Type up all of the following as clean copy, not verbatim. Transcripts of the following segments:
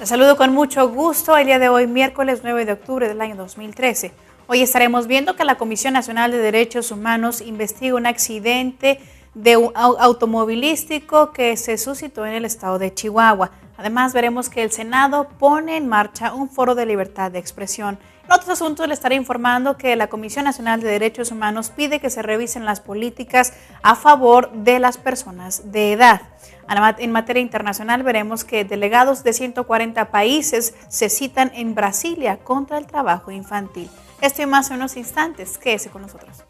Les saludo con mucho gusto el día de hoy, miércoles 9 de octubre del año 2013. Hoy estaremos viendo que la Comisión Nacional de Derechos Humanos investiga un accidente automovilístico que se suscitó en el estado de Chihuahua. Además, veremos que el Senado pone en marcha un foro de libertad de expresión. En otros asuntos, le estaré informando que la Comisión Nacional de Derechos Humanos pide que se revisen las políticas a favor de las personas de edad. En materia internacional, veremos que delegados de 140 países se citan en Brasilia contra el trabajo infantil. Esto y más en unos instantes. Quédese con nosotros.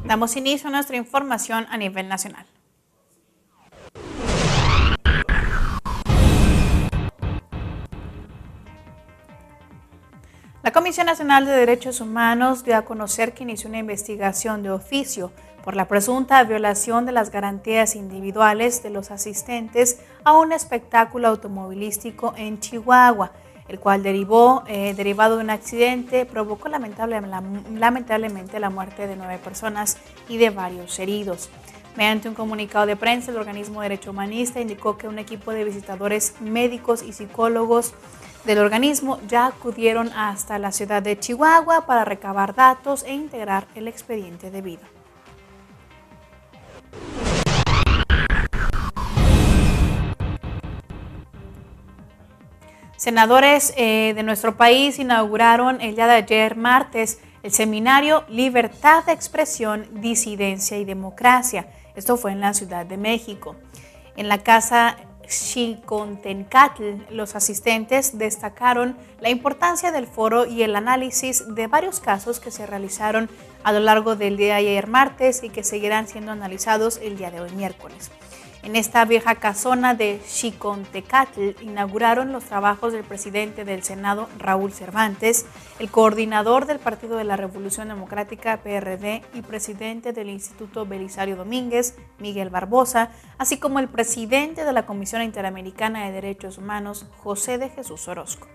Damos inicio a nuestra información a nivel nacional. La Comisión Nacional de Derechos Humanos dio a conocer que inició una investigación de oficio por la presunta violación de las garantías individuales de los asistentes a un espectáculo automovilístico en Chihuahua, el cual derivado de un accidente, provocó lamentablemente la muerte de 9 personas y de varios heridos. Mediante un comunicado de prensa, el organismo derecho humanista indicó que un equipo de visitadores médicos y psicólogos del organismo ya acudieron hasta la ciudad de Chihuahua para recabar datos e integrar el expediente debido. Senadores de nuestro país inauguraron el día de ayer, martes, el seminario Libertad de Expresión, Disidencia y Democracia. Esto fue en la Ciudad de México. En la Casa Xicontencatl, los asistentes destacaron la importancia del foro y el análisis de varios casos que se realizaron a lo largo del día de ayer martes y que seguirán siendo analizados el día de hoy miércoles. En esta vieja casona de Xicontecatl inauguraron los trabajos del presidente del Senado, Raúl Cervantes, el coordinador del Partido de la Revolución Democrática, PRD, y presidente del Instituto Belisario Domínguez, Miguel Barbosa, así como el presidente de la Comisión Interamericana de Derechos Humanos, José de Jesús Orozco.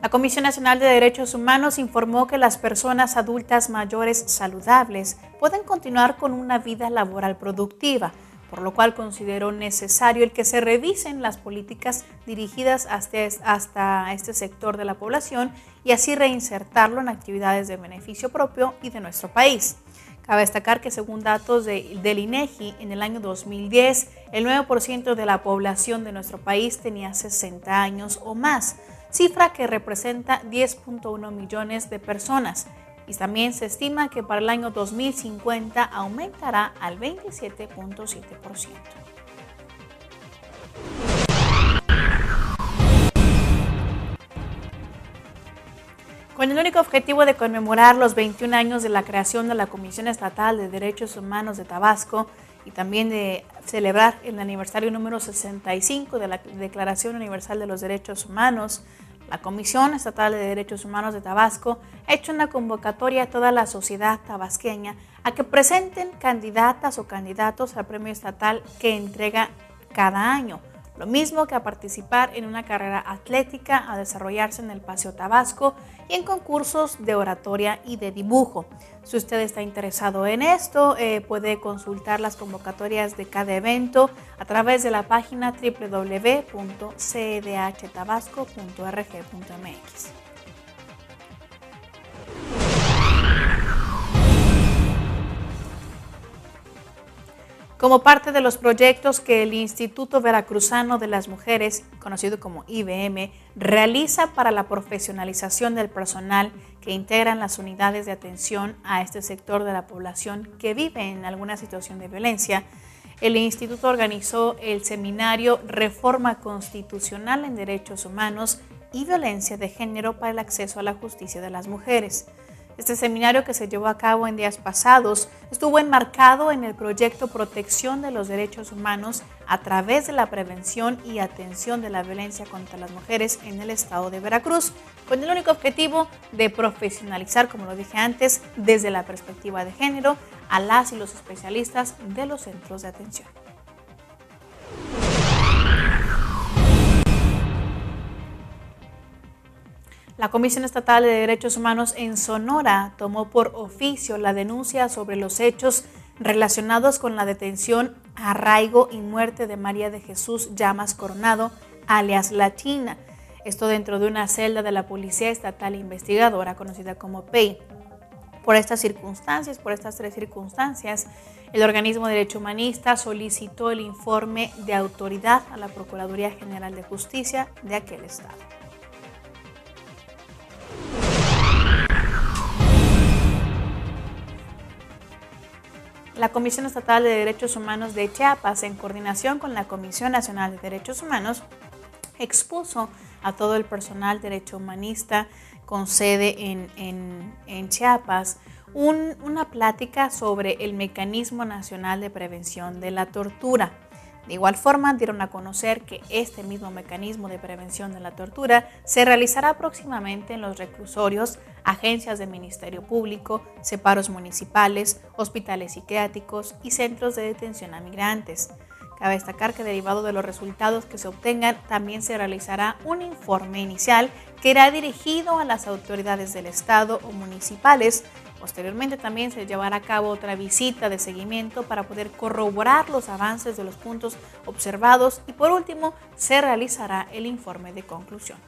La Comisión Nacional de Derechos Humanos informó que las personas adultas mayores saludables pueden continuar con una vida laboral productiva, por lo cual consideró necesario el que se revisen las políticas dirigidas hasta este sector de la población y así reinsertarlo en actividades de beneficio propio y de nuestro país. Cabe destacar que según datos del INEGI, en el año 2010, el 9% de la población de nuestro país tenía 60 años o más, cifra que representa 10.1 millones de personas, y también se estima que para el año 2050 aumentará al 27.7%. Con el único objetivo de conmemorar los 21 años de la creación de la Comisión Estatal de Derechos Humanos de Tabasco y también de celebrar el aniversario número 65 de la Declaración Universal de los Derechos Humanos, la Comisión Estatal de Derechos Humanos de Tabasco ha hecho una convocatoria a toda la sociedad tabasqueña a que presenten candidatas o candidatos al premio estatal que entrega cada año, lo mismo que a participar en una carrera atlética, a desarrollarse en el Paseo Tabasco y en concursos de oratoria y de dibujo. Si usted está interesado en esto, puede consultar las convocatorias de cada evento a través de la página www.cedhtabasco.org.mx. Como parte de los proyectos que el Instituto Veracruzano de las Mujeres, conocido como IVM, realiza para la profesionalización del personal que integran las unidades de atención a este sector de la población que vive en alguna situación de violencia, el instituto organizó el seminario Reforma Constitucional en Derechos Humanos y Violencia de Género para el Acceso a la Justicia de las Mujeres. Este seminario, que se llevó a cabo en días pasados, estuvo enmarcado en el proyecto Protección de los Derechos Humanos a través de la prevención y atención de la violencia contra las mujeres en el estado de Veracruz, con el único objetivo de profesionalizar, como lo dije antes, desde la perspectiva de género a las y los especialistas de los centros de atención. La Comisión Estatal de Derechos Humanos en Sonora tomó por oficio la denuncia sobre los hechos relacionados con la detención, arraigo y muerte de María de Jesús Llamas Coronado, alias La China. Esto dentro de una celda de la Policía Estatal Investigadora, conocida como PEI. Por estas tres circunstancias, el organismo de derecho humanista solicitó el informe de autoridad a la Procuraduría General de Justicia de aquel estado. La Comisión Estatal de Derechos Humanos de Chiapas, en coordinación con la Comisión Nacional de Derechos Humanos, expuso a todo el personal derecho humanista con sede en Chiapas una plática sobre el Mecanismo Nacional de Prevención de la Tortura. De igual forma, dieron a conocer que este mismo mecanismo de prevención de la tortura se realizará próximamente en los reclusorios, agencias del Ministerio Público, separos municipales, hospitales psiquiátricos y centros de detención a migrantes. Cabe destacar que, derivado de los resultados que se obtengan, también se realizará un informe inicial que irá dirigido a las autoridades del Estado o municipales. Posteriormente también se llevará a cabo otra visita de seguimiento para poder corroborar los avances de los puntos observados y, por último, se realizará el informe de conclusión.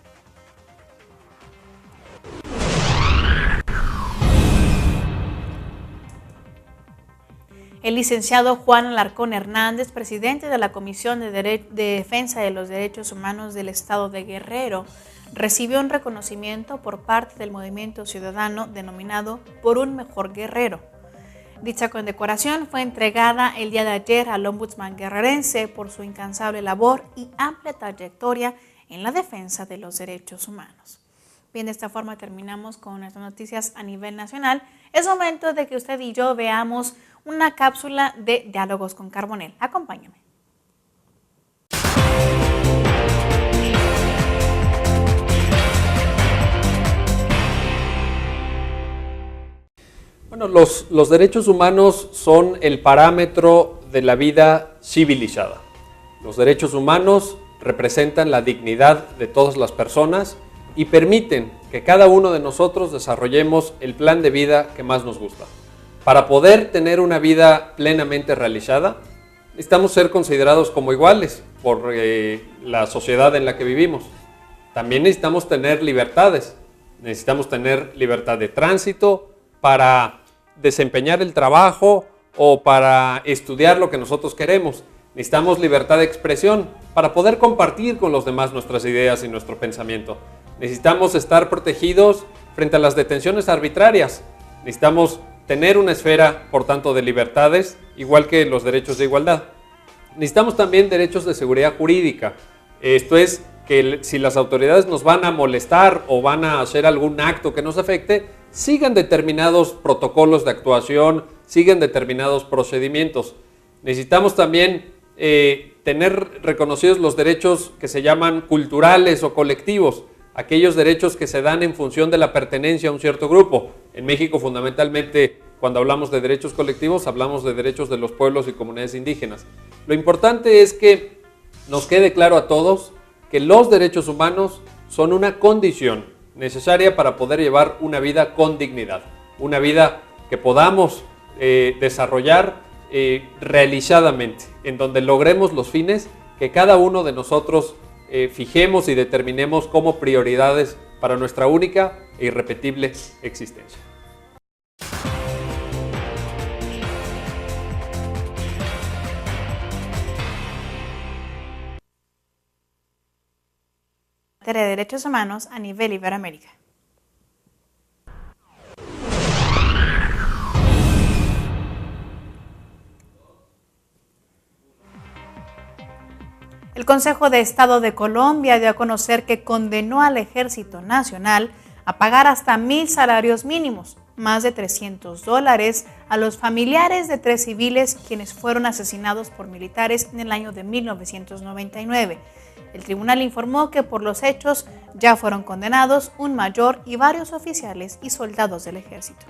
El licenciado Juan Alarcón Hernández, presidente de la Comisión de Defensa de los Derechos Humanos del Estado de Guerrero, recibió un reconocimiento por parte del movimiento ciudadano denominado Por un Mejor Guerrero. Dicha condecoración fue entregada el día de ayer al ombudsman guerrerense por su incansable labor y amplia trayectoria en la defensa de los derechos humanos. Bien, de esta forma terminamos con nuestras noticias a nivel nacional. Es momento de que usted y yo veamos una cápsula de Diálogos con Carbonell. Acompáñame. Bueno, los derechos humanos son el parámetro de la vida civilizada. Los derechos humanos representan la dignidad de todas las personas y permiten que cada uno de nosotros desarrollemos el plan de vida que más nos gusta. Para poder tener una vida plenamente realizada, necesitamos ser considerados como iguales por la sociedad en la que vivimos. También necesitamos tener libertades. Necesitamos tener libertad de tránsito para desempeñar el trabajo o para estudiar lo que nosotros queremos. Necesitamos libertad de expresión para poder compartir con los demás nuestras ideas y nuestro pensamiento. Necesitamos estar protegidos frente a las detenciones arbitrarias. Necesitamos tener una esfera, por tanto, de libertades, igual que los derechos de igualdad. Necesitamos también derechos de seguridad jurídica. Esto es que si las autoridades nos van a molestar o van a hacer algún acto que nos afecte, sigan determinados protocolos de actuación, sigan determinados procedimientos. Necesitamos también tener reconocidos los derechos que se llaman culturales o colectivos, aquellos derechos que se dan en función de la pertenencia a un cierto grupo. En México, fundamentalmente, cuando hablamos de derechos colectivos, hablamos de derechos de los pueblos y comunidades indígenas. Lo importante es que nos quede claro a todos que los derechos humanos son una condición necesaria para poder llevar una vida con dignidad, una vida que podamos desarrollar realizadamente, en donde logremos los fines que cada uno de nosotros fijemos y determinemos como prioridades para nuestra única e irrepetible existencia. De derechos humanos a nivel Iberoamérica. El Consejo de Estado de Colombia dio a conocer que condenó al Ejército Nacional a pagar hasta 1,000 salarios mínimos, más de $300 a los familiares de 3 civiles quienes fueron asesinados por militares en el año de 1999. El tribunal informó que por los hechos ya fueron condenados un mayor y varios oficiales y soldados del ejército.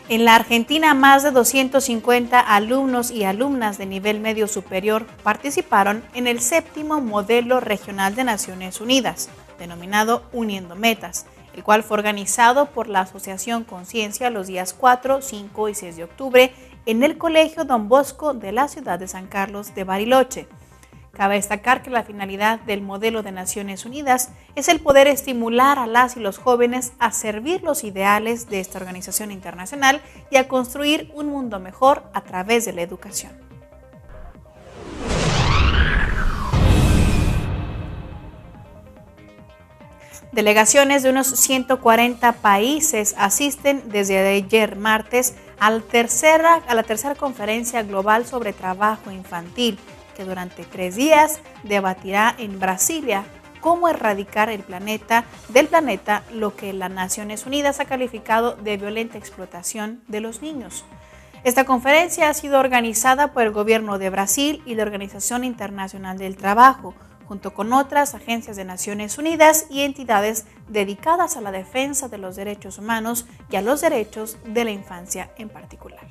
En la Argentina, más de 250 alumnos y alumnas de nivel medio superior participaron en el 7º Modelo Regional de Naciones Unidas, denominado Uniendo Metas, el cual fue organizado por la Asociación Conciencia los días 4, 5 y 6 de octubre en el Colegio Don Bosco de la ciudad de San Carlos de Bariloche. Cabe destacar que la finalidad del modelo de Naciones Unidas es el poder estimular a las y los jóvenes a servir los ideales de esta organización internacional y a construir un mundo mejor a través de la educación. Delegaciones de unos 140 países asisten desde ayer martes a la tercera conferencia global sobre trabajo infantil, que durante 3 días debatirá en Brasilia cómo erradicar del planeta lo que las Naciones Unidas ha calificado de violenta explotación de los niños. Esta conferencia ha sido organizada por el gobierno de Brasil y la Organización Internacional del Trabajo, junto con otras agencias de Naciones Unidas y entidades dedicadas a la defensa de los derechos humanos y a los derechos de la infancia en particular.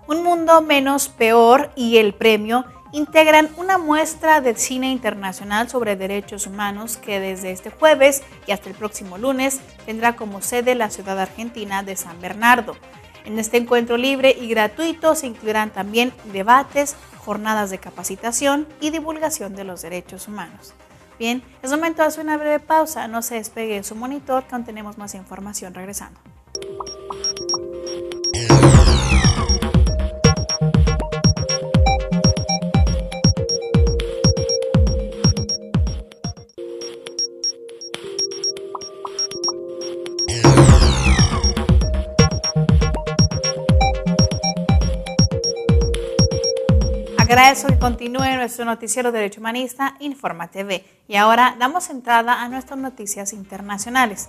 Un mundo menos peor y el premio integran una muestra de cine internacional sobre derechos humanos que desde este jueves y hasta el próximo lunes tendrá como sede la ciudad argentina de San Bernardo. En este encuentro libre y gratuito se incluirán también debates, jornadas de capacitación y divulgación de los derechos humanos. Bien, es momento de hacer una breve pausa, no se despegue de su monitor que aún tenemos más información regresando. Agradezco que continúe nuestro noticiero Derecho Humanista, Informa TV. Y ahora damos entrada a nuestras noticias internacionales.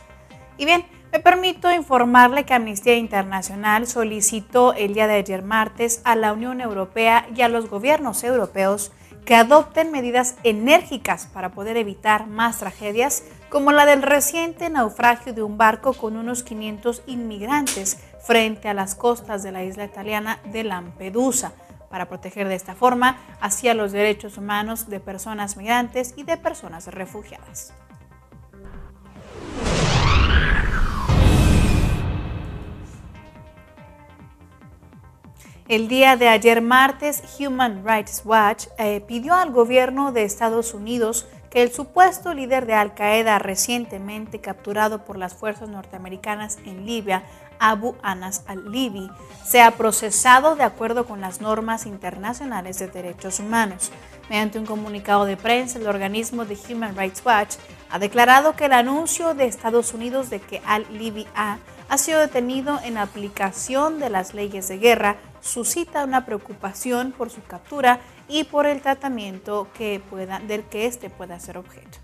Y bien, me permito informarle que Amnistía Internacional solicitó el día de ayer martes a la Unión Europea y a los gobiernos europeos que adopten medidas enérgicas para poder evitar más tragedias como la del reciente naufragio de un barco con unos 500 inmigrantes frente a las costas de la isla italiana de Lampedusa, para proteger de esta forma hacia los derechos humanos de personas migrantes y de personas refugiadas. El día de ayer martes, Human Rights Watch pidió al gobierno de Estados Unidos que el supuesto líder de Al-Qaeda recientemente capturado por las fuerzas norteamericanas en Libia, Abu Anas al-Libi, sea procesado de acuerdo con las normas internacionales de derechos humanos. Mediante un comunicado de prensa, el organismo de Human Rights Watch ha declarado que el anuncio de Estados Unidos de que al-Libi ha sido detenido en aplicación de las leyes de guerra suscita una preocupación por su captura y por el tratamiento del que éste pueda ser objeto.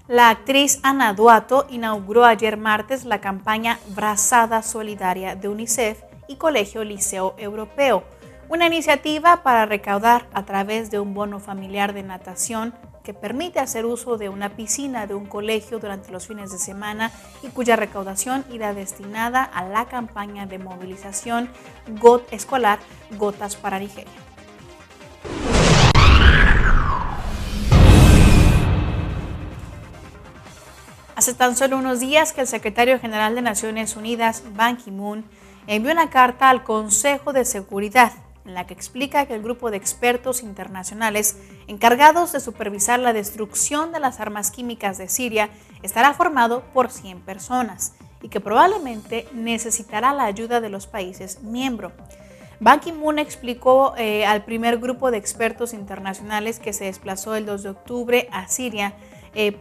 La actriz Ana Duato inauguró ayer martes la campaña Brazada Solidaria de UNICEF y Colegio Liceo Europeo, una iniciativa para recaudar a través de un bono familiar de natación que permite hacer uso de una piscina de un colegio durante los fines de semana y cuya recaudación irá destinada a la campaña de movilización escolar Gotas para Nigeria. Hace tan solo unos días que el secretario general de Naciones Unidas, Ban Ki-moon, envió una carta al Consejo de Seguridad en la que explica que el grupo de expertos internacionales encargados de supervisar la destrucción de las armas químicas de Siria estará formado por 100 personas y que probablemente necesitará la ayuda de los países miembros. Ban Ki-moon explicó al primer grupo de expertos internacionales que se desplazó el 2 de octubre a Siria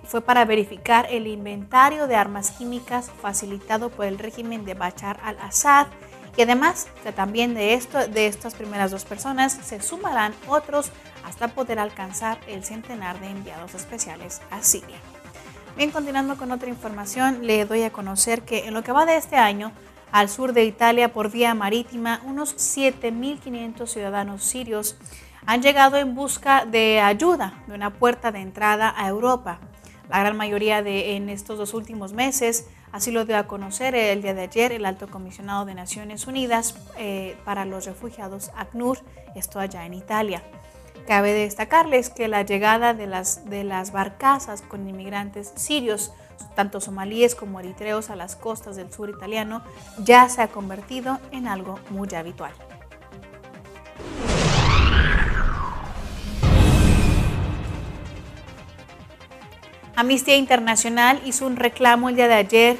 fue para verificar el inventario de armas químicas facilitado por el régimen de Bashar al-Assad. Y además, que también de estas primeras 2 personas se sumarán otros hasta poder alcanzar el centenar de enviados especiales a Siria. Bien, continuando con otra información, le doy a conocer que en lo que va de este año, al sur de Italia por vía marítima, unos 7.500 ciudadanos sirios han llegado en busca de ayuda de una puerta de entrada a Europa. La gran mayoría en estos 2 últimos meses. Así lo dio a conocer el día de ayer el Alto Comisionado de Naciones Unidas para los Refugiados, ACNUR, esto allá en Italia. Cabe destacarles que la llegada de las barcazas con inmigrantes sirios, tanto somalíes como eritreos, a las costas del sur italiano ya se ha convertido en algo muy habitual. Amnistía Internacional hizo un reclamo el día de ayer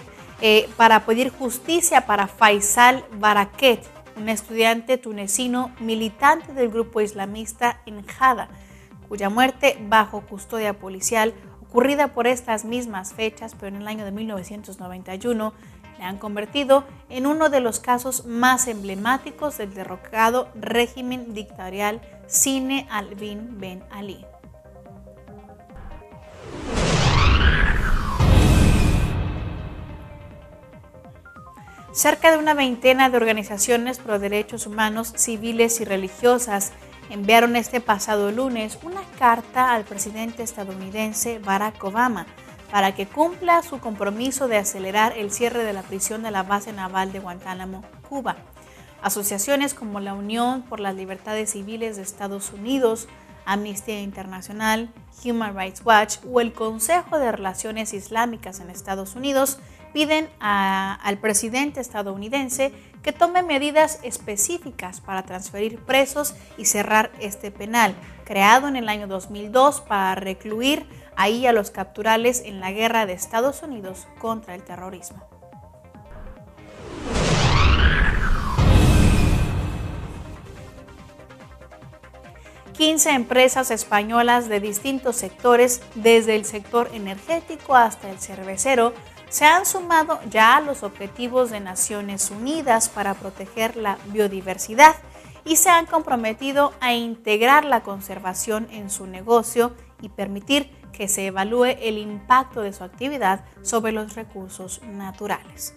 para pedir justicia para Faisal Baraket, un estudiante tunecino militante del grupo islamista Ennahda, cuya muerte bajo custodia policial, ocurrida por estas mismas fechas, pero en el año de 1991, le han convertido en uno de los casos más emblemáticos del derrocado régimen dictatorial Zine al-Din Ben Ali. Cerca de una veintena de organizaciones pro derechos humanos, civiles y religiosas enviaron este pasado lunes una carta al presidente estadounidense Barack Obama para que cumpla su compromiso de acelerar el cierre de la prisión de la base naval de Guantánamo, Cuba. Asociaciones como la Unión por las Libertades Civiles de Estados Unidos, Amnistía Internacional, Human Rights Watch o el Consejo de Relaciones Islámicas en Estados Unidos piden al presidente estadounidense que tome medidas específicas para transferir presos y cerrar este penal, creado en el año 2002 para recluir ahí a los capturados en la guerra de Estados Unidos contra el terrorismo. ...15 empresas españolas de distintos sectores, desde el sector energético hasta el cervecero, se han sumado ya a los objetivos de Naciones Unidas para proteger la biodiversidad y se han comprometido a integrar la conservación en su negocio y permitir que se evalúe el impacto de su actividad sobre los recursos naturales.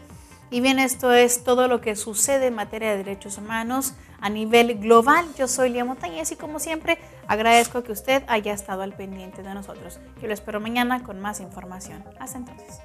Y bien, esto es todo lo que sucede en materia de derechos humanos a nivel global. Yo soy Lía Montañez y como siempre agradezco que usted haya estado al pendiente de nosotros. Yo lo espero mañana con más información. Hasta entonces.